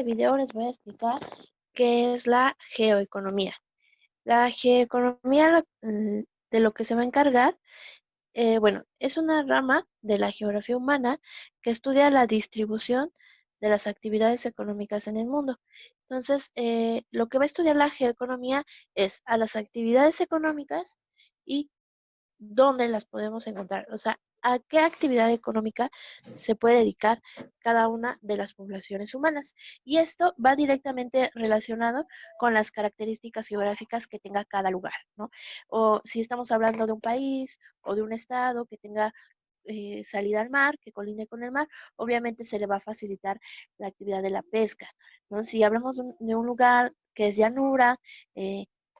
este video les voy a explicar qué es la geoeconomía. La geoeconomía de lo que se va a encargar, bueno, es una rama de la geografía humana que estudia la distribución de las actividades económicas en el mundo. Entonces, lo que va a estudiar la geoeconomía es a las actividades económicas y dónde las podemos encontrar, o sea, a qué actividad económica se puede dedicar cada una de las poblaciones humanas. Y esto va directamente relacionado con las características geográficas que tenga cada lugar, ¿no? O si estamos hablando de un país o de un estado que tenga salida al mar, que colinde con el mar, obviamente se le va a facilitar la actividad de la pesca, ¿no? Si hablamos de un lugar que es llanura,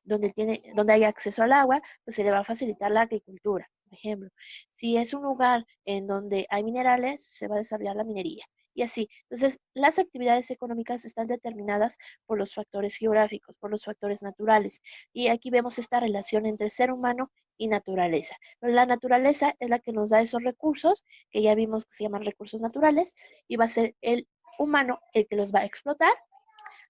donde hay acceso al agua, pues se le va a facilitar la agricultura, por ejemplo. Si es un lugar en donde hay minerales, se va a desarrollar la minería. Y así. Entonces, las actividades económicas están determinadas por los factores geográficos, por los factores naturales. Y aquí vemos esta relación entre ser humano y naturaleza. Pero la naturaleza es la que nos da esos recursos, que ya vimos que se llaman recursos naturales, y va a ser el humano el que los va a explotar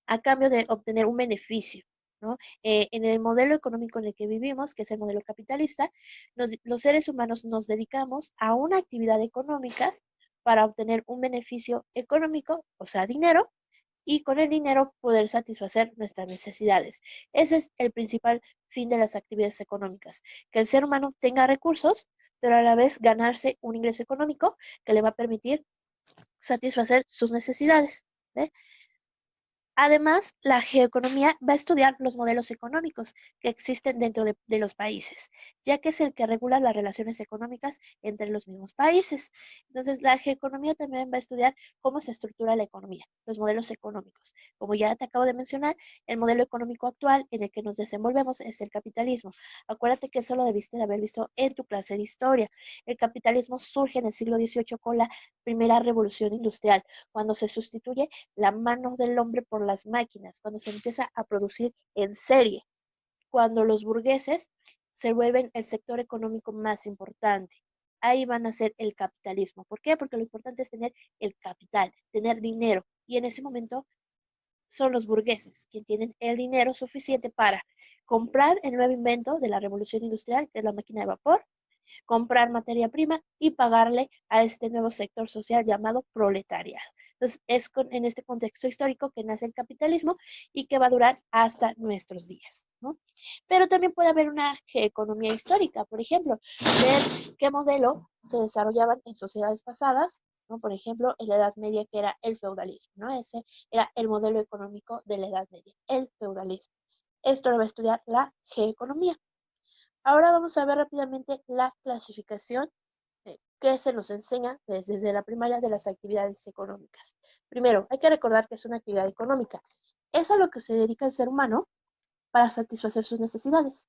a cambio de obtener un beneficio, ¿no? En el modelo económico en el que vivimos, que es el modelo capitalista, los seres humanos nos dedicamos a una actividad económica para obtener un beneficio económico, o sea, dinero, y con el dinero poder satisfacer nuestras necesidades. Ese es el principal fin de las actividades económicas, que el ser humano tenga recursos, pero a la vez ganarse un ingreso económico que le va a permitir satisfacer sus necesidades. ¿Eh? Además, la geoeconomía va a estudiar los modelos económicos que existen dentro de los países, ya que es el que regula las relaciones económicas entre los mismos países. Entonces, la geoeconomía también va a estudiar cómo se estructura la economía, los modelos económicos. Como ya te acabo de mencionar, el modelo económico actual en el que nos desenvolvemos es el capitalismo. Acuérdate que eso lo debiste de haber visto en tu clase de historia. El capitalismo surge en el siglo XVIII con la primera revolución industrial, cuando se sustituye la mano del hombre por las máquinas, cuando se empieza a producir en serie, cuando los burgueses se vuelven el sector económico más importante. Ahí van a ser el capitalismo. ¿Por qué? Porque lo importante es tener el capital, tener dinero. Y en ese momento son los burgueses quienes tienen el dinero suficiente para comprar el nuevo invento de la revolución industrial, que es la máquina de vapor, comprar materia prima y pagarle a este nuevo sector social llamado proletariado. Entonces, en este contexto histórico que nace el capitalismo y que va a durar hasta nuestros días, ¿no? Pero también puede haber una economía histórica, por ejemplo, ver qué modelo se desarrollaban en sociedades pasadas, ¿no? Por ejemplo, en la Edad Media, que era el feudalismo, ¿no? Ese era el modelo económico de la Edad Media, el feudalismo. Esto lo va a estudiar la geoeconomía. Ahora vamos a ver rápidamente la clasificación que se nos enseña desde la primaria de las actividades económicas. Primero, hay que recordar que es una actividad económica. Es a lo que se dedica el ser humano para satisfacer sus necesidades.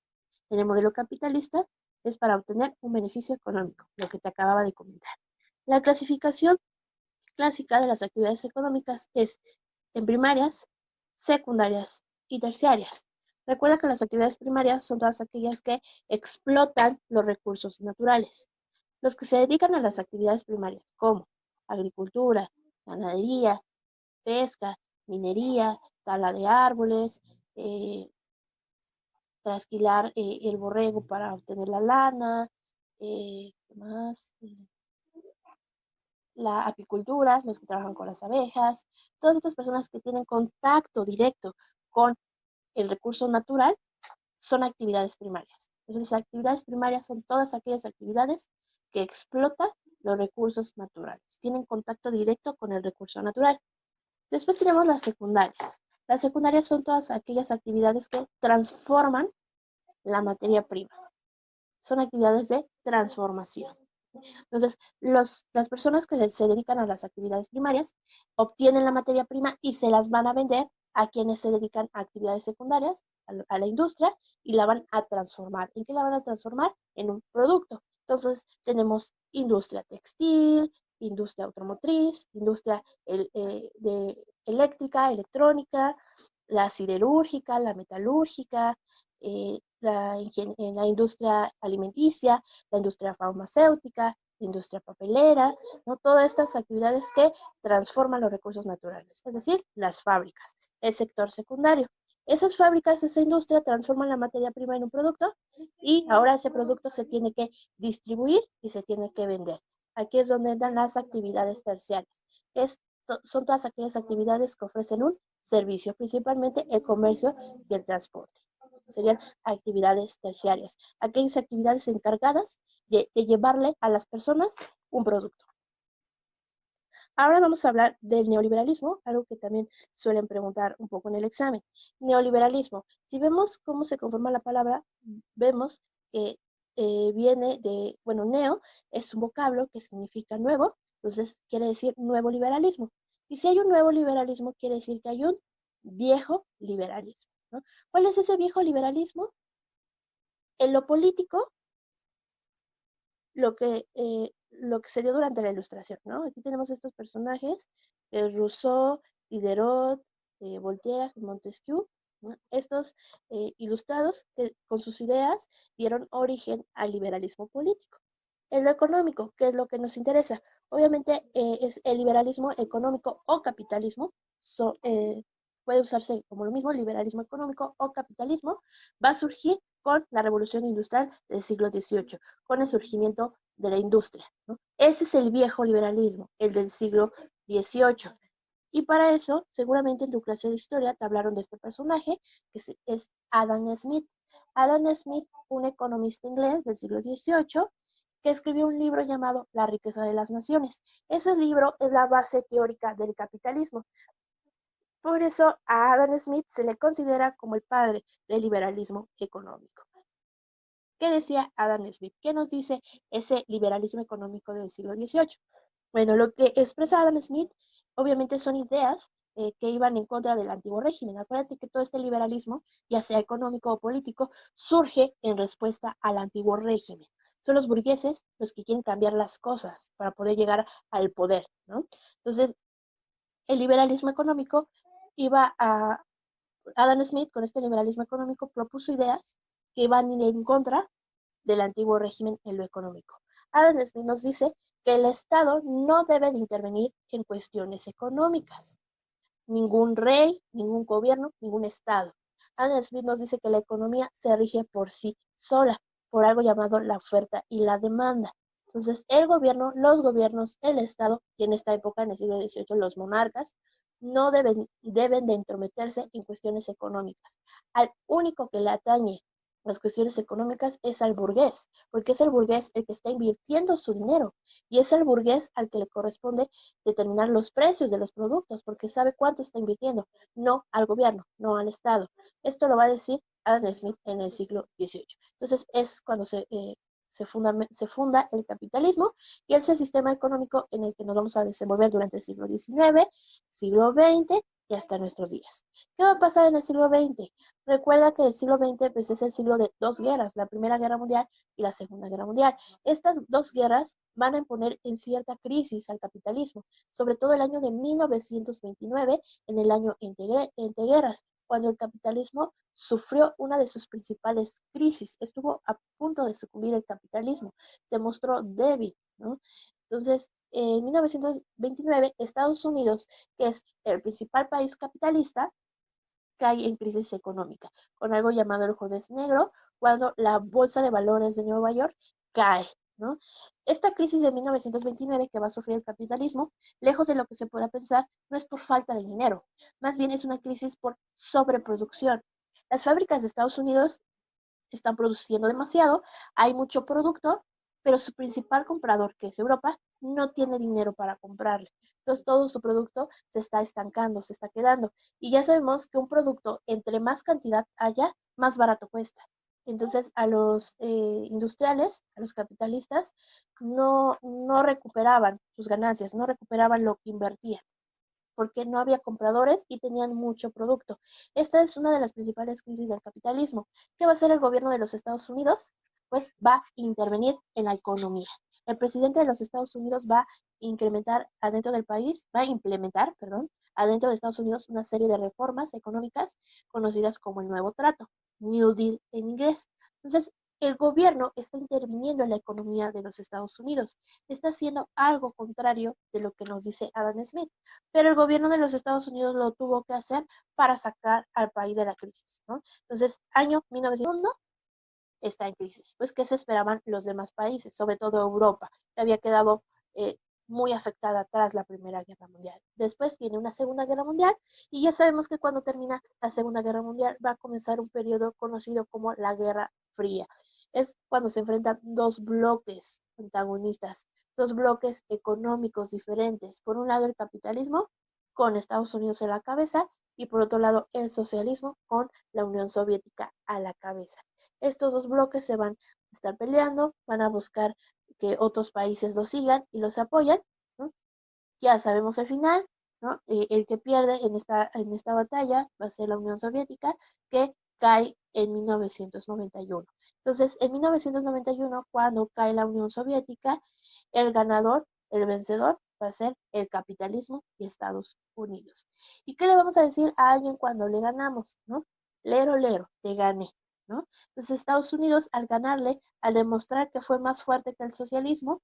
En el modelo capitalista es para obtener un beneficio económico, lo que te acababa de comentar. La clasificación clásica de las actividades económicas es en primarias, secundarias y terciarias. Recuerda que las actividades primarias son todas aquellas que explotan los recursos naturales. Los que se dedican a las actividades primarias, como agricultura, ganadería, pesca, minería, tala de árboles, trasquilar el borrego para obtener la lana, ¿qué más? La apicultura, los que trabajan con las abejas, todas estas personas que tienen contacto directo con el recurso natural son actividades primarias. Entonces, las actividades primarias son todas aquellas actividades que explotan los recursos naturales, tienen contacto directo con el recurso natural. Después tenemos las secundarias. Las secundarias son todas aquellas actividades que transforman la materia prima. Son actividades de transformación. Entonces, las personas que se dedican a las actividades primarias obtienen la materia prima y se las van a vender a quienes se dedican a actividades secundarias, a la industria, y la van a transformar. ¿En qué la van a transformar? En un producto. Entonces, tenemos industria textil, industria automotriz, industria eléctrica, electrónica, la siderúrgica, la metalúrgica, la industria alimenticia, la industria farmacéutica, industria papelera, ¿no? Todas estas actividades que transforman los recursos naturales, es decir, las fábricas, el sector secundario. Esas fábricas, esa industria transforman la materia prima en un producto y ahora ese producto se tiene que distribuir y se tiene que vender. Aquí es donde entran las actividades terciarias, que son todas aquellas actividades que ofrecen un servicio, principalmente el comercio y el transporte. Serían actividades terciarias, aquellas actividades encargadas de llevarle a las personas un producto. Ahora vamos a hablar del neoliberalismo, algo que también suelen preguntar un poco en el examen. Neoliberalismo. Si vemos cómo se conforma la palabra, vemos que viene de, bueno, neo es un vocablo que significa nuevo, entonces quiere decir nuevo liberalismo. Y si hay un nuevo liberalismo, quiere decir que hay un viejo liberalismo, ¿no? ¿Cuál es ese viejo liberalismo? En lo político, lo que se dio durante la Ilustración, ¿no? Aquí tenemos estos personajes, Rousseau, Diderot, Voltaire, Montesquieu, ¿no? Estos ilustrados que con sus ideas dieron origen al liberalismo político. En lo económico, ¿qué es lo que nos interesa? Obviamente es el liberalismo económico o capitalismo, puede usarse como lo mismo, liberalismo económico o capitalismo, va a surgir con la revolución industrial del siglo XVIII, con el surgimiento de la industria, ¿no? Ese es el viejo liberalismo, el del siglo XVIII. Y para eso, seguramente en tu clase de historia te hablaron de este personaje, que es Adam Smith. Adam Smith, un economista inglés del siglo XVIII, que escribió un libro llamado La riqueza de las naciones. Ese libro es la base teórica del capitalismo. Por eso a Adam Smith se le considera como el padre del liberalismo económico. ¿Qué decía Adam Smith? ¿Qué nos dice ese liberalismo económico del siglo XVIII? Bueno, lo que expresa Adam Smith obviamente son ideas que iban en contra del antiguo régimen. Acuérdate que todo este liberalismo, ya sea económico o político, surge en respuesta al antiguo régimen. Son los burgueses los que quieren cambiar las cosas para poder llegar al poder, ¿no? Entonces, el liberalismo económico iba a... Adam Smith, con este liberalismo económico, propuso ideas que iban en contra del antiguo régimen en lo económico. Adam Smith nos dice que el Estado no debe de intervenir en cuestiones económicas. Ningún rey, ningún gobierno, ningún Estado. Adam Smith nos dice que la economía se rige por sí sola, por algo llamado la oferta y la demanda. Entonces, el gobierno, los gobiernos, el Estado, y en esta época, en el siglo XVIII, los monarcas, no deben de intrometerse en cuestiones económicas. Al único que le atañe las cuestiones económicas es al burgués, porque es el burgués el que está invirtiendo su dinero y es el burgués al que le corresponde determinar los precios de los productos, porque sabe cuánto está invirtiendo, no al gobierno, no al Estado. Esto lo va a decir Adam Smith en el siglo XVIII. Entonces es cuando se funda el capitalismo y ese sistema económico en el que nos vamos a desenvolver durante el siglo XIX, siglo XX y hasta nuestros días. ¿Qué va a pasar en el siglo XX? Recuerda que el siglo XX pues, es el siglo de dos guerras, la Primera Guerra Mundial y la Segunda Guerra Mundial. Estas dos guerras van a imponer en cierta crisis al capitalismo, sobre todo el año de 1929, en el año entre guerras, cuando el capitalismo sufrió una de sus principales crisis. Estuvo a punto de sucumbir el capitalismo, se mostró débil, ¿no? Entonces, en 1929, Estados Unidos, que es el principal país capitalista, cae en crisis económica, con algo llamado el Jueves Negro, cuando la Bolsa de Valores de Nueva York cae, ¿no? Esta crisis de 1929 que va a sufrir el capitalismo, lejos de lo que se pueda pensar, no es por falta de dinero, más bien es una crisis por sobreproducción. Las fábricas de Estados Unidos están produciendo demasiado, hay mucho producto, pero su principal comprador, que es Europa, no tiene dinero para comprarle. Entonces todo su producto se está estancando, se está quedando. Y ya sabemos que un producto, entre más cantidad haya, más barato cuesta. Entonces a los industriales, a los capitalistas, no recuperaban sus ganancias, no recuperaban lo que invertían porque no había compradores y tenían mucho producto. Esta es una de las principales crisis del capitalismo. ¿Qué va a hacer el gobierno de los Estados Unidos? Pues va a intervenir en la economía. El presidente de los Estados Unidos va a incrementar adentro del país, va a implementar, perdón, adentro de Estados Unidos una serie de reformas económicas conocidas como el Nuevo Trato, New Deal en inglés. Entonces, el gobierno está interviniendo en la economía de los Estados Unidos. Está haciendo algo contrario de lo que nos dice Adam Smith. Pero el gobierno de los Estados Unidos lo tuvo que hacer para sacar al país de la crisis, ¿no? Entonces, año 1900 está en crisis. Pues, ¿qué se esperaban los demás países? Sobre todo Europa, que había quedado eh, muy afectada tras la Primera Guerra Mundial. Después viene una Segunda Guerra Mundial y ya sabemos que cuando termina la Segunda Guerra Mundial va a comenzar un periodo conocido como la Guerra Fría. Es cuando se enfrentan dos bloques antagonistas, dos bloques económicos diferentes. Por un lado el capitalismo, con Estados Unidos en la cabeza, y por otro lado el socialismo, con la Unión Soviética a la cabeza. Estos dos bloques se van a estar peleando, van a buscar que otros países los sigan y los apoyan, ¿no? Ya sabemos el final, ¿no? El que pierde en esta batalla va a ser la Unión Soviética, que cae en 1991. Entonces, en 1991, cuando cae la Unión Soviética, el ganador, el vencedor, va a ser el capitalismo y Estados Unidos. ¿Y qué le vamos a decir a alguien cuando le ganamos, ¿no? Lero, lero, te gané, ¿no? Entonces, Estados Unidos, al ganarle, al demostrar que fue más fuerte que el socialismo,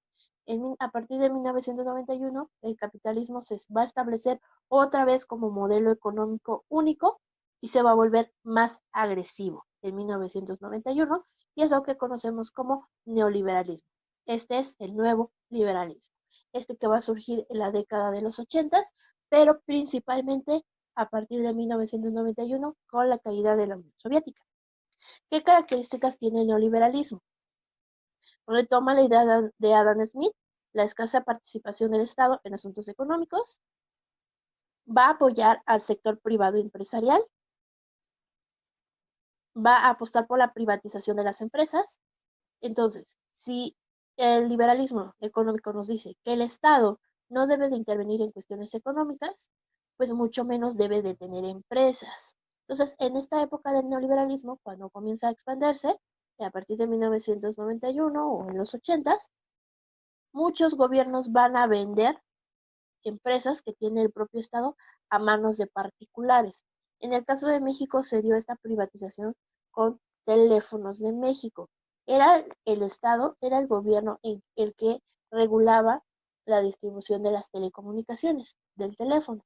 a partir de 1991, el capitalismo se va a establecer otra vez como modelo económico único y se va a volver más agresivo en 1991 y es lo que conocemos como neoliberalismo. Este es el nuevo liberalismo, este que va a surgir en la década de los 80, pero principalmente a partir de 1991 con la caída de la Unión Soviética. ¿Qué características tiene el neoliberalismo? Retoma la idea de Adam Smith, la escasa participación del Estado en asuntos económicos, va a apoyar al sector privado empresarial, va a apostar por la privatización de las empresas. Entonces, si el liberalismo económico nos dice que el Estado no debe de intervenir en cuestiones económicas, pues mucho menos debe de tener empresas. Entonces, en esta época del neoliberalismo, cuando comienza a expandirse, a partir de 1991 o en los 80, muchos gobiernos van a vender empresas que tiene el propio Estado a manos de particulares. En el caso de México se dio esta privatización con Teléfonos de México. Era el Estado, era el gobierno el que regulaba la distribución de las telecomunicaciones, del teléfono.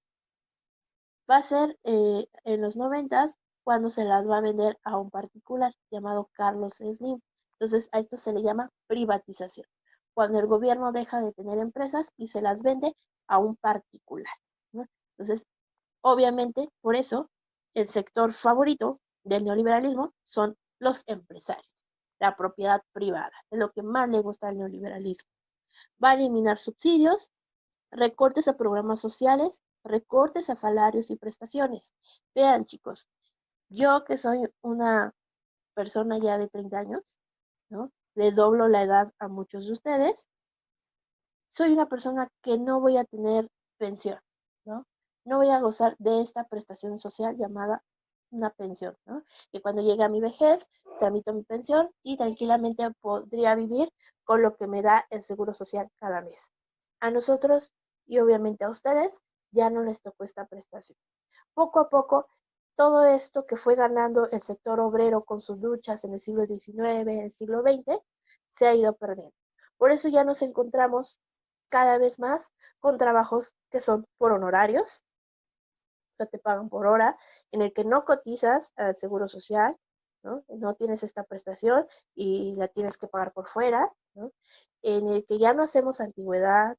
Va a ser en los 90 cuando se las va a vender a un particular llamado Carlos Slim. Entonces a esto se le llama privatización, cuando el gobierno deja de tener empresas y se las vende a un particular, ¿no? Entonces, obviamente, por eso, el sector favorito del neoliberalismo son los empresarios, la propiedad privada, es lo que más le gusta al neoliberalismo. Va a eliminar subsidios, recortes a programas sociales, recortes a salarios y prestaciones. Vean, chicos, yo que soy una persona ya de 30 años, ¿no? Les doblo la edad a muchos de ustedes. Soy una persona que no voy a tener pensión, ¿no? No voy a gozar de esta prestación social llamada una pensión, ¿no? Que cuando llegue a mi vejez, tramito mi pensión y tranquilamente podría vivir con lo que me da el Seguro Social cada mes. A nosotros y obviamente a ustedes ya no les tocó esta prestación. Poco a poco, todo esto que fue ganando el sector obrero con sus luchas en el siglo XIX, en el siglo XX, se ha ido perdiendo. Por eso ya nos encontramos cada vez más con trabajos que son por honorarios, o sea, te pagan por hora, en el que no cotizas al Seguro Social, ¿no? No tienes esta prestación y la tienes que pagar por fuera, ¿no? En el que ya no hacemos antigüedad,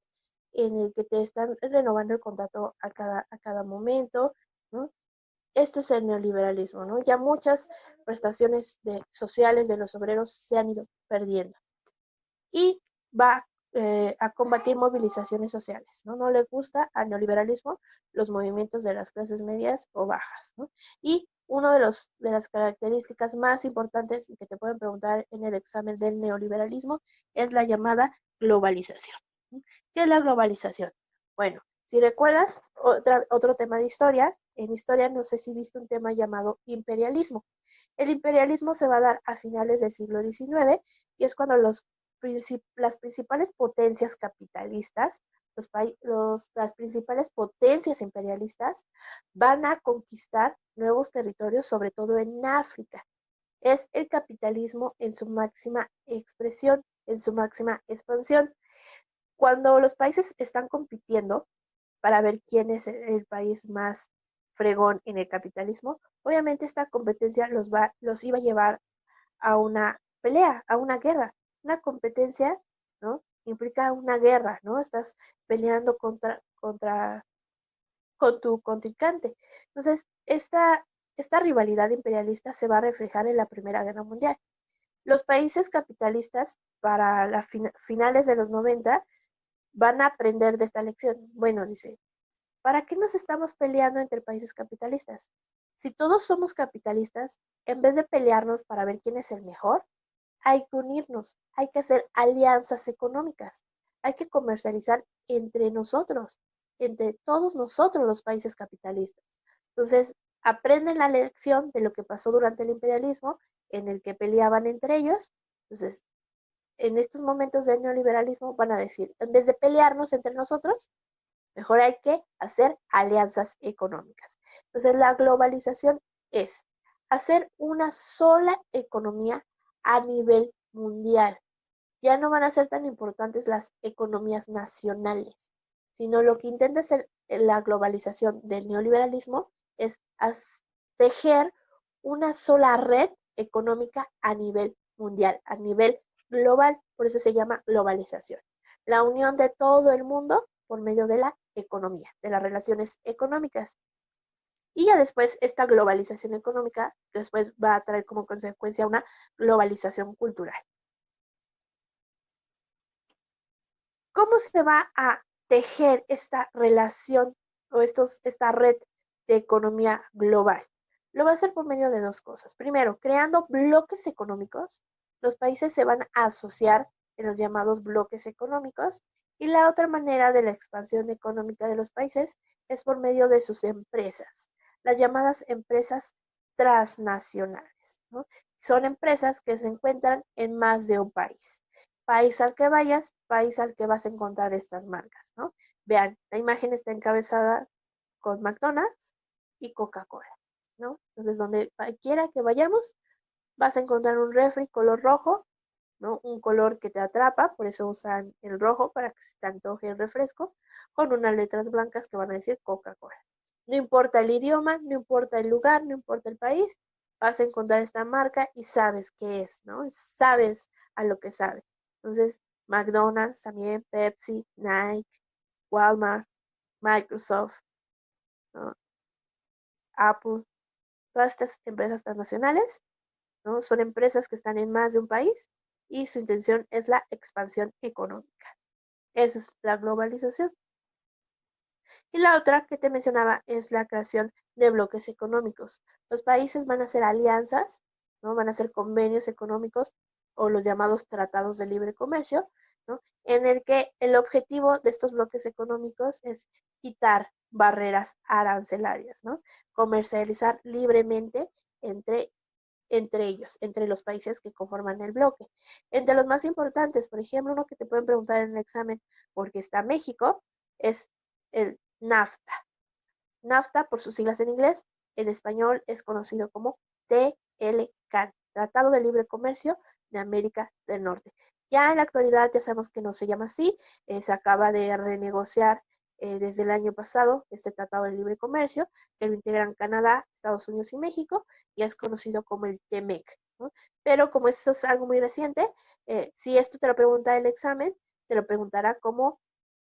en el que te están renovando el contrato a cada momento, ¿no? Esto es el neoliberalismo, ¿no? Ya muchas prestaciones sociales de los obreros se han ido perdiendo. Y va a combatir movilizaciones sociales, ¿no? No le gusta al neoliberalismo los movimientos de las clases medias o bajas, ¿no? Y una de las características más importantes y que te pueden preguntar en el examen del neoliberalismo es la llamada globalización. ¿Qué es la globalización? Bueno, si recuerdas otro tema de historia, en historia no sé si viste un tema llamado imperialismo. El imperialismo se va a dar a finales del siglo XIX y es cuando las principales potencias capitalistas, las principales potencias imperialistas van a conquistar nuevos territorios, sobre todo en África. es el capitalismo en su máxima expresión, en su máxima expansión. Cuando los países están compitiendo para ver quién es el país más fregón en el capitalismo, obviamente esta competencia los iba a llevar a una pelea, a una guerra. Una competencia, ¿no? Implica una guerra, ¿no? Estás peleando con tu contrincante. Entonces, esta rivalidad imperialista se va a reflejar en la Primera Guerra Mundial. Los países capitalistas, para las finales de los 90, van a aprender de esta lección. Bueno, dice, ¿para qué nos estamos peleando entre países capitalistas? Si todos somos capitalistas, en vez de pelearnos para ver quién es el mejor, hay que unirnos, hay que hacer alianzas económicas, hay que comercializar entre nosotros, entre todos nosotros los países capitalistas. Entonces, aprenden la lección de lo que pasó durante el imperialismo, en el que peleaban entre ellos. Entonces, en estos momentos del neoliberalismo van a decir, en vez de pelearnos entre nosotros, mejor hay que hacer alianzas económicas. Entonces, la globalización es hacer una sola economía a nivel mundial. Ya no van a ser tan importantes las economías nacionales, sino lo que intenta hacer la globalización del neoliberalismo es tejer una sola red económica a nivel mundial, a nivel global, por eso se llama globalización. La unión de todo el mundo por medio de la economía, de las relaciones económicas. Y ya después esta globalización económica después va a traer como consecuencia una globalización cultural. ¿Cómo se va a tejer esta relación o esta red de economía global? Lo va a hacer por medio de dos cosas. Primero, creando bloques económicos. Los países se van a asociar en los llamados bloques económicos. Y la otra manera de la expansión económica de los países es por medio de sus empresas, las llamadas empresas transnacionales, ¿no? Son empresas que se encuentran en más de un país. País al que vayas, país al que vas a encontrar estas marcas, ¿no? Vean, la imagen está encabezada con McDonald's y Coca-Cola, ¿no? Entonces, donde quiera que vayamos, vas a encontrar un refri color rojo, ¿no? Un color que te atrapa, por eso usan el rojo para que se te antoje el refresco, con unas letras blancas que van a decir Coca-Cola. No importa el idioma, no importa el lugar, no importa el país, vas a encontrar esta marca y sabes qué es, ¿no? Sabes a lo que sabe. Entonces, McDonald's también, Pepsi, Nike, Walmart, Microsoft, ¿no? Apple, todas estas empresas transnacionales, ¿no? Son empresas que están en más de un país y su intención es la expansión económica. Eso es la globalización. Y la otra que te mencionaba es la creación de bloques económicos. Los países van a hacer alianzas, ¿no? Van a hacer convenios económicos o los llamados tratados de libre comercio, ¿no? En el que el objetivo de estos bloques económicos es quitar barreras arancelarias, ¿no? Comercializar libremente entre ellos, entre los países que conforman el bloque. Entre los más importantes, por ejemplo, uno que te pueden preguntar en el examen, porque está México, es el NAFTA. NAFTA, por sus siglas en inglés, en español es conocido como TLCAN, Tratado de Libre Comercio de América del Norte. Ya en la actualidad ya sabemos que no se llama así, se acaba de renegociar desde el año pasado este Tratado de Libre Comercio, que lo integran Canadá, Estados Unidos y México, y es conocido como el TEMEC, ¿no? Pero como eso es algo muy reciente, si esto te lo pregunta el examen, te lo preguntará como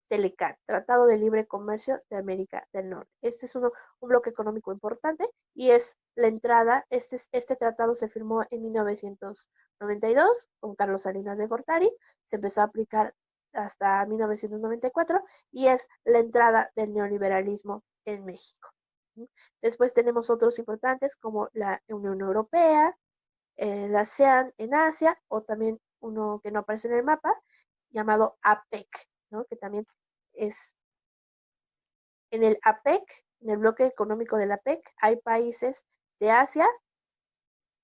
TLCAN, Tratado de Libre Comercio de América del Norte. Este es un bloque económico importante y es la entrada, este tratado se firmó en 1992 con Carlos Salinas de Gortari, se empezó a aplicar hasta 1994 y es la entrada del neoliberalismo en México. Después tenemos otros importantes como la Unión Europea, la ASEAN en Asia o también uno que no aparece en el mapa llamado APEC, ¿no? Que también es en el APEC, en el bloque económico del APEC, hay países de Asia,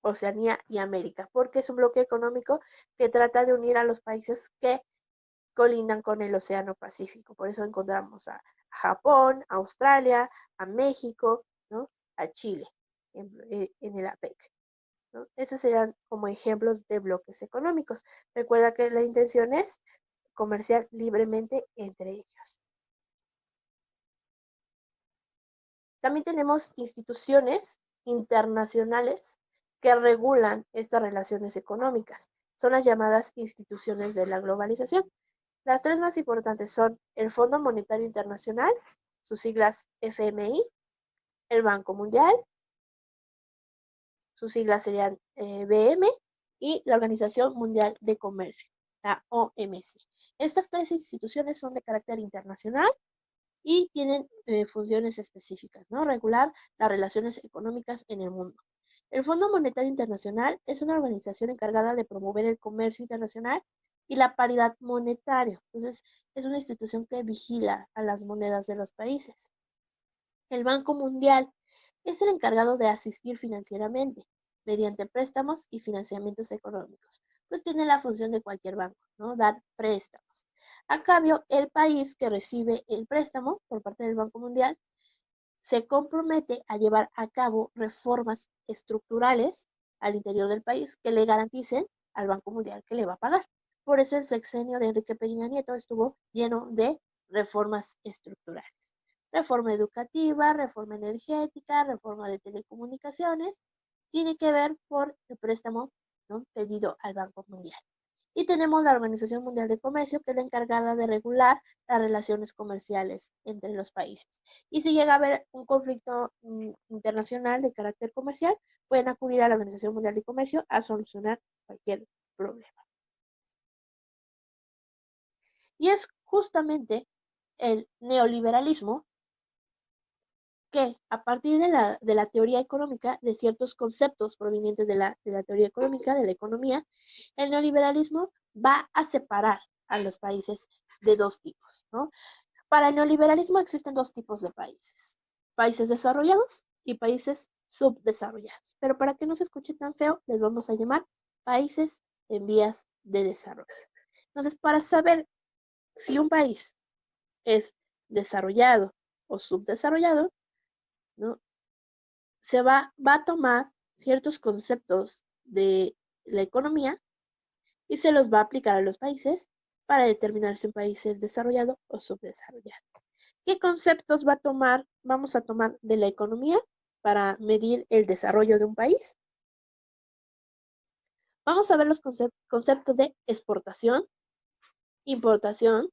Oceanía y América, porque es un bloque económico que trata de unir a los países que colindan con el Océano Pacífico. Por eso encontramos a Japón, a Australia, a México, ¿no? A Chile en el APEC. ¿no? Estos serían como ejemplos de bloques económicos. Recuerda que la intención es comerciar libremente entre ellos. También tenemos instituciones internacionales que regulan estas relaciones económicas. Son las llamadas instituciones de la globalización. Las tres más importantes son el Fondo Monetario Internacional, sus siglas FMI, el Banco Mundial, sus siglas serían BM, y la Organización Mundial de Comercio, la OMC. Estas tres instituciones son de carácter internacional y tienen funciones específicas, ¿no? Regular las relaciones económicas en el mundo. El Fondo Monetario Internacional es una organización encargada de promover el comercio internacional y la paridad monetaria. Entonces, es una institución que vigila a las monedas de los países. El Banco Mundial es el encargado de asistir financieramente mediante préstamos y financiamientos económicos, pues tiene la función de cualquier banco, ¿no? Dar préstamos. A cambio, el país que recibe el préstamo por parte del Banco Mundial se compromete a llevar a cabo reformas estructurales al interior del país que le garanticen al Banco Mundial que le va a pagar. Por eso el sexenio de Enrique Peña Nieto estuvo lleno de reformas estructurales. Reforma educativa, reforma energética, reforma de telecomunicaciones, tiene que ver por el préstamo, ¿no?, pedido al Banco Mundial. Y tenemos la Organización Mundial de Comercio, que es la encargada de regular las relaciones comerciales entre los países. Y si llega a haber un conflicto internacional de carácter comercial, pueden acudir a la Organización Mundial de Comercio a solucionar cualquier problema. Y es justamente el neoliberalismo que, a partir de la teoría económica, de ciertos conceptos provenientes de la teoría económica, de la economía, el neoliberalismo va a separar a los países de dos tipos, ¿no? Para el neoliberalismo existen dos tipos de países: países desarrollados y países subdesarrollados. Pero para que no se escuche tan feo, les vamos a llamar países en vías de desarrollo. Entonces, para saber si un país es desarrollado o subdesarrollado, ¿no?, se va a tomar ciertos conceptos de la economía y se los va a aplicar a los países para determinar si un país es desarrollado o subdesarrollado. ¿Qué conceptos vamos a tomar de la economía para medir el desarrollo de un país? Vamos a ver los conceptos de exportación, importación,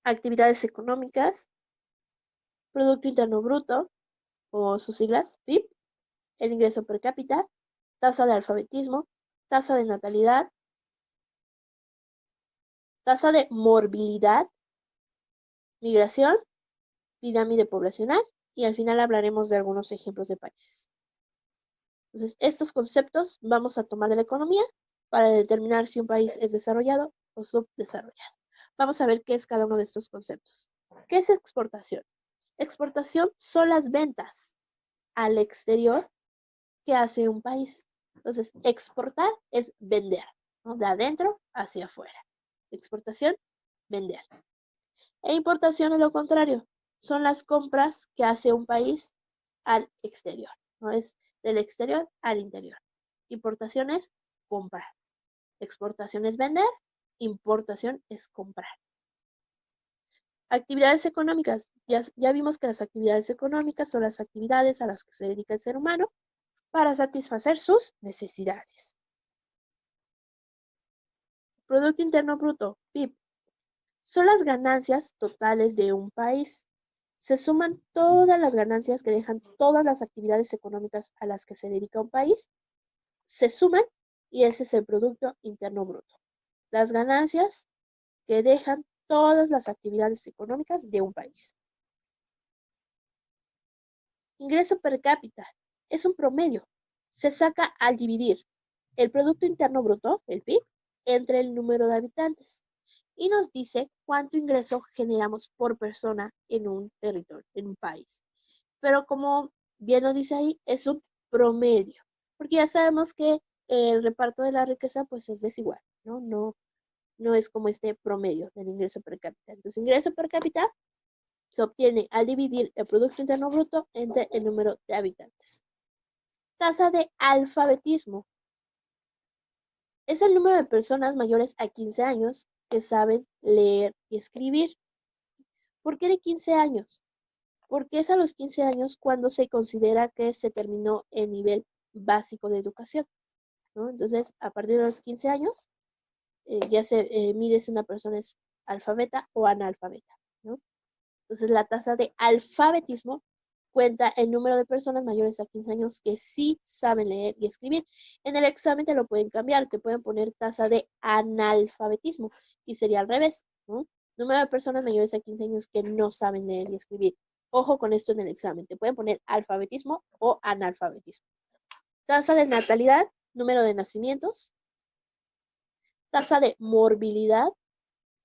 actividades económicas, Producto Interno Bruto, o sus siglas PIB, el ingreso per cápita, tasa de alfabetismo, tasa de natalidad, tasa de morbilidad, migración, pirámide poblacional, y al final hablaremos de algunos ejemplos de países. Entonces, estos conceptos vamos a tomar de la economía para determinar si un país es desarrollado o subdesarrollado. Vamos a ver qué es cada uno de estos conceptos. ¿Qué es exportación? Exportación son las ventas al exterior que hace un país. Entonces, exportar es vender, ¿no?, de adentro hacia afuera. Exportación, vender. E importación es lo contrario. Son las compras que hace un país al exterior. No es del exterior al interior. Importación es comprar. Exportación es vender. Importación es comprar. Actividades económicas. Ya vimos que las actividades económicas son las actividades a las que se dedica el ser humano para satisfacer sus necesidades. Producto Interno Bruto, PIB, son las ganancias totales de un país. Se suman todas las ganancias que dejan todas las actividades económicas a las que se dedica un país, se suman y ese es el Producto Interno Bruto. Las ganancias que dejan todas las actividades económicas de un país. Ingreso per cápita es un promedio. Se saca al dividir el Producto Interno Bruto, el PIB, entre el número de habitantes y nos dice cuánto ingreso generamos por persona en un territorio, en un país. Pero como bien lo dice ahí, es un promedio, porque ya sabemos que el reparto de la riqueza pues es desigual, ¿no? No es como este promedio del ingreso per cápita. Entonces, ingreso per cápita se obtiene al dividir el Producto Interno Bruto entre el número de habitantes. Tasa de alfabetismo. Es el número de personas mayores a 15 años que saben leer y escribir. ¿Por qué de 15 años? Porque es a los 15 años cuando se considera que se terminó el nivel básico de educación, ¿no? Entonces, a partir de los 15 años, ya se mide si una persona es alfabeta o analfabeta, ¿no? Entonces, la tasa de alfabetismo cuenta el número de personas mayores a 15 años que sí saben leer y escribir. En el examen te lo pueden cambiar, te pueden poner tasa de analfabetismo y sería al revés, ¿no? Número de personas mayores a 15 años que no saben leer y escribir. Ojo con esto en el examen, te pueden poner alfabetismo o analfabetismo. Tasa de natalidad, número de nacimientos. Tasa de morbilidad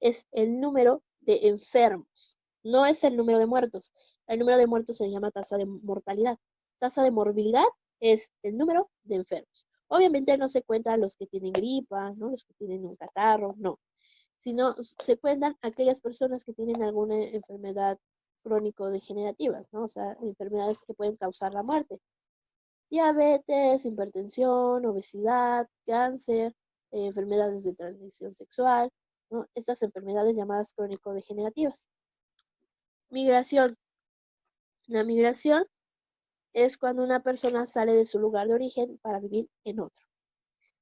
es el número de enfermos, no es el número de muertos. El número de muertos se llama tasa de mortalidad. Tasa de morbilidad es el número de enfermos. Obviamente no se cuentan los que tienen gripa, ¿no? Los que tienen un catarro, no. Sino se cuentan aquellas personas que tienen alguna enfermedad crónico-degenerativa, ¿no? O sea, enfermedades que pueden causar la muerte. Diabetes, hipertensión, obesidad, cáncer, enfermedades de transmisión sexual, ¿no? Estas enfermedades llamadas crónico-degenerativas. Migración. La migración es cuando una persona sale de su lugar de origen para vivir en otro.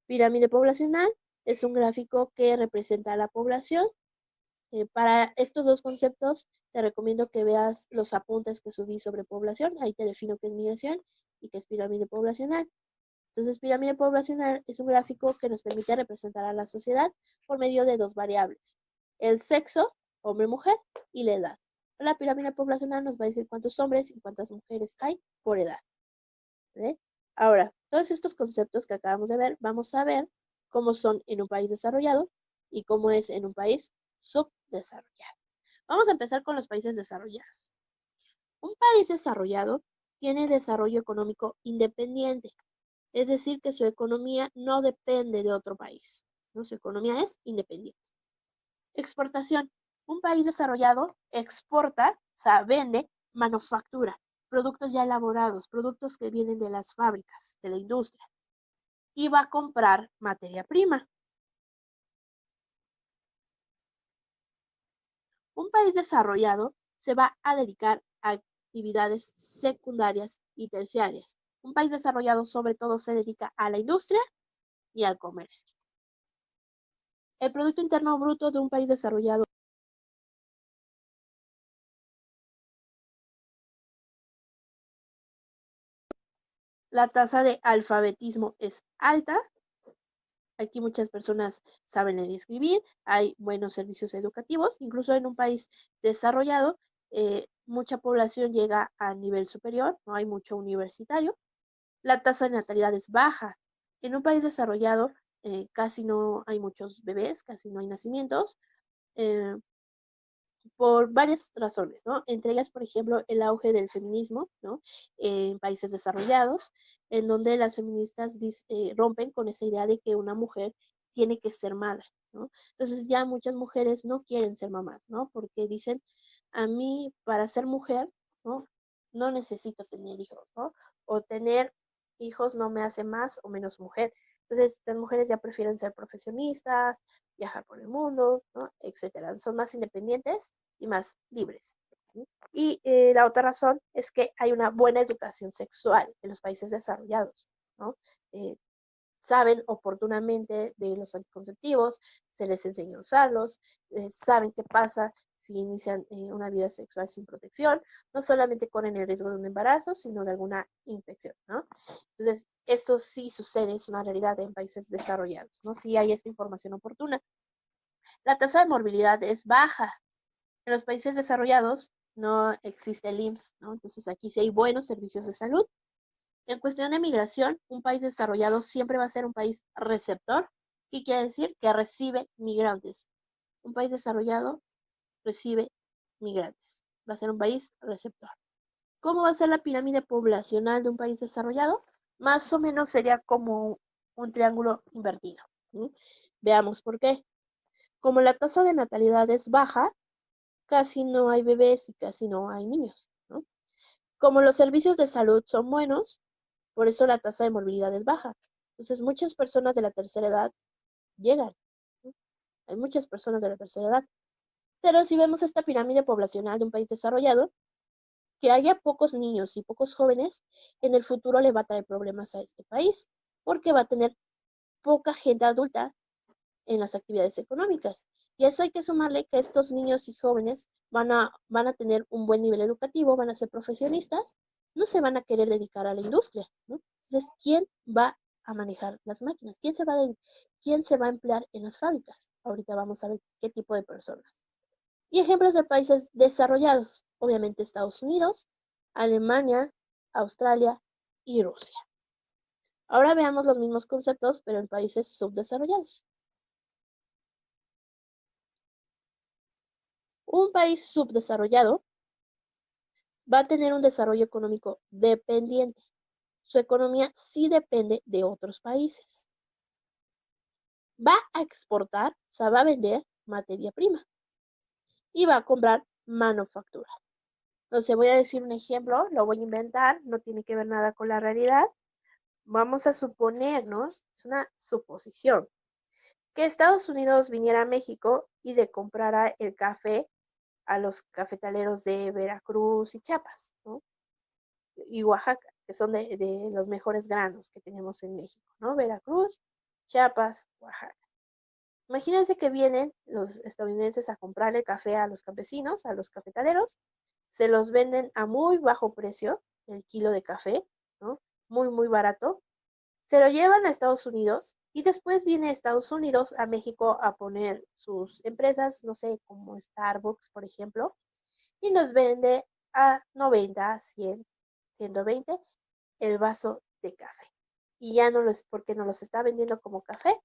Pirámide poblacional es un gráfico que representa a la población. Para estos dos conceptos te recomiendo que veas los apuntes que subí sobre población. Ahí te defino qué es migración y qué es pirámide poblacional. Entonces, pirámide poblacional es un gráfico que nos permite representar a la sociedad por medio de dos variables: el sexo, hombre-mujer, y la edad. La pirámide poblacional nos va a decir cuántos hombres y cuántas mujeres hay por edad, ¿vale? Ahora, todos estos conceptos que acabamos de ver, vamos a ver cómo son en un país desarrollado y cómo es en un país subdesarrollado. Vamos a empezar con los países desarrollados. Un país desarrollado tiene desarrollo económico independiente. Es decir, que su economía no depende de otro país, ¿no? Su economía es independiente. Exportación. Un país desarrollado exporta, o sea, vende, manufactura, productos ya elaborados, productos que vienen de las fábricas, de la industria, y va a comprar materia prima. Un país desarrollado se va a dedicar a actividades secundarias y terciarias. Un país desarrollado sobre todo se dedica a la industria y al comercio. El Producto Interno Bruto de un país desarrollado. La tasa de alfabetismo es alta. Aquí muchas personas saben leer y escribir. Hay buenos servicios educativos. Incluso en un país desarrollado, mucha población llega a nivel superior. No hay mucho universitario. La tasa de natalidad es baja. En un país desarrollado, casi no hay muchos bebés, casi no hay nacimientos. Eh, por varias razones, ¿no? Entre ellas, por ejemplo, el auge del feminismo, ¿no? En países desarrollados, en donde las feministas rompen con esa idea de que una mujer tiene que ser madre, ¿no? Entonces ya muchas mujeres no quieren ser mamás, ¿no? Porque dicen, a mí para ser mujer, ¿no? No necesito tener hijos, ¿no? O tener hijos no me hace más o menos mujer. Entonces las mujeres ya prefieren ser profesionistas, viajar por el mundo, ¿no? Etcétera. Son más independientes y más libres. Y la otra razón es que hay una buena educación sexual en los países desarrollados, ¿no? Eh, saben oportunamente de los anticonceptivos, se les enseña a usarlos, saben qué pasa si inician una vida sexual sin protección, no solamente corren el riesgo de un embarazo, sino de alguna infección, ¿no? Entonces, esto sí sucede, es una realidad en países desarrollados, ¿no? Sí hay esta información oportuna. La tasa de morbilidad es baja. En los países desarrollados no existe el IMSS, ¿no? Entonces aquí sí hay buenos servicios de salud. En cuestión de migración, un país desarrollado siempre va a ser un país receptor. ¿Qué quiere decir? Que recibe migrantes. Un país desarrollado recibe migrantes. Va a ser un país receptor. ¿Cómo va a ser la pirámide poblacional de un país desarrollado? Más o menos sería como un triángulo invertido. ¿Sí? Veamos por qué. Como la tasa de natalidad es baja, casi no hay bebés y casi no hay niños, ¿no? Como los servicios de salud son buenos, Por eso la tasa de morbilidad es baja. Entonces, muchas personas de la tercera edad llegan, ¿no? Hay muchas personas de la tercera edad. Pero si vemos esta pirámide poblacional de un país desarrollado, que haya pocos niños y pocos jóvenes, en el futuro le va a traer problemas a este país, porque va a tener poca gente adulta en las actividades económicas. Y eso hay que sumarle que estos niños y jóvenes van a tener un buen nivel educativo, van a ser profesionistas, no se van a querer dedicar a la industria, ¿no? Entonces, ¿quién va a manejar las máquinas? ¿Quién se va a emplear en las fábricas? Ahorita vamos a ver qué tipo de personas. Y ejemplos de países desarrollados, obviamente Estados Unidos, Alemania, Australia y Rusia. Ahora veamos los mismos conceptos, pero en países subdesarrollados. Un país subdesarrollado va a tener un desarrollo económico dependiente. Su economía sí depende de otros países. Va a exportar, o sea, va a vender materia prima y va a comprar manufactura. Entonces voy a decir un ejemplo, lo voy a inventar, no tiene que ver nada con la realidad. Vamos a suponernos, es una suposición, que Estados Unidos viniera a México y le comprara el café a los cafetaleros de Veracruz y Chiapas, ¿no? Y Oaxaca, que son de los mejores granos que tenemos en México, ¿no? Veracruz, Chiapas, Oaxaca. Imagínense que vienen los estadounidenses a comprarle café a los campesinos, a los cafetaleros, se los venden a muy bajo precio, el kilo de café, ¿no? Muy, muy barato. Se lo llevan a Estados Unidos y después viene Estados Unidos a México a poner sus empresas, no sé, como Starbucks, por ejemplo, y nos vende a 90, 100, 120 el vaso de café. Y ya no lo es porque nos los está vendiendo como café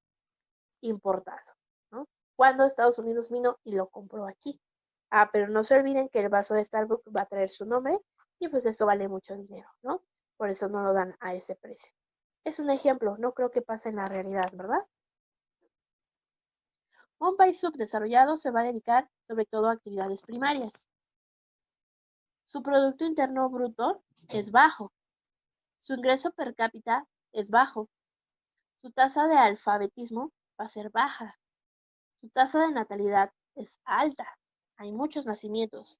importado, ¿no? Cuando Estados Unidos vino y lo compró aquí. Ah, pero no se olviden que el vaso de Starbucks va a traer su nombre y pues eso vale mucho dinero, ¿no? Por eso no lo dan a ese precio. Es un ejemplo, no creo que pase en la realidad, ¿verdad? Un país subdesarrollado se va a dedicar sobre todo a actividades primarias. Su Producto Interno Bruto es bajo. Su ingreso per cápita es bajo. Su tasa de alfabetismo va a ser baja. Su tasa de natalidad es alta. Hay muchos nacimientos.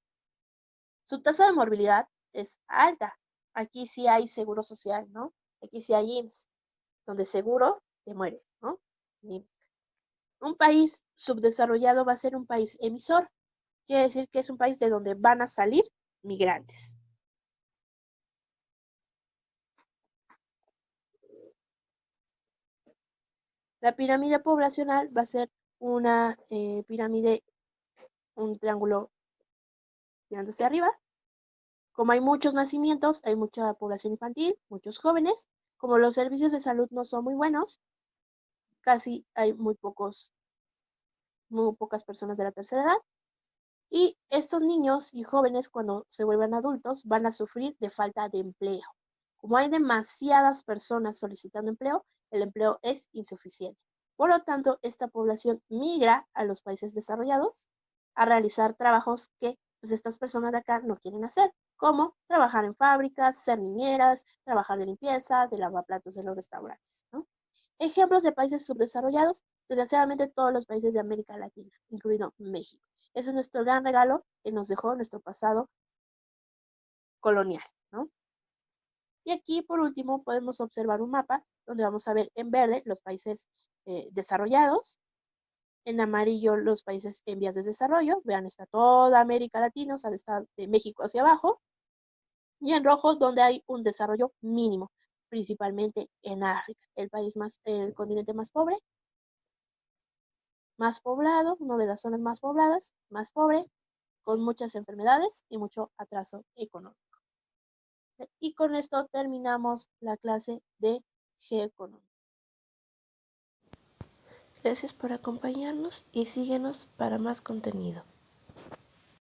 Su tasa de morbilidad es alta. Aquí sí hay seguro social, ¿no? Aquí sí hay IMSS, donde seguro te mueres, ¿no? IMSS. Un país subdesarrollado va a ser un país emisor. Quiere decir que es un país de donde van a salir migrantes. La pirámide poblacional va a ser una pirámide, un triángulo tirándose arriba. Como hay muchos nacimientos, hay mucha población infantil, muchos jóvenes. Como los servicios de salud no son muy buenos, casi hay muy pocas personas de la tercera edad. Y estos niños y jóvenes cuando se vuelvan adultos van a sufrir de falta de empleo. Como hay demasiadas personas solicitando empleo, el empleo es insuficiente. Por lo tanto, esta población migra a los países desarrollados a realizar trabajos que pues, estas personas de acá no quieren hacer, como trabajar en fábricas, ser niñeras, trabajar de limpieza, de lavaplatos en los restaurantes, ¿no? Ejemplos de países subdesarrollados, desgraciadamente todos los países de América Latina, incluido México. Ese es nuestro gran regalo que nos dejó nuestro pasado colonial, ¿no? Y aquí, por último, podemos observar un mapa donde vamos a ver en verde los países desarrollados, en amarillo los países en vías de desarrollo, vean, está toda América Latina, o sea, está de México hacia abajo, y en rojo donde hay un desarrollo mínimo, principalmente en África, el continente más poblado, una de las zonas más pobladas, más pobre, con muchas enfermedades y mucho atraso económico. Y con esto terminamos la clase de geoeconomía. Gracias por acompañarnos y síguenos para más contenido.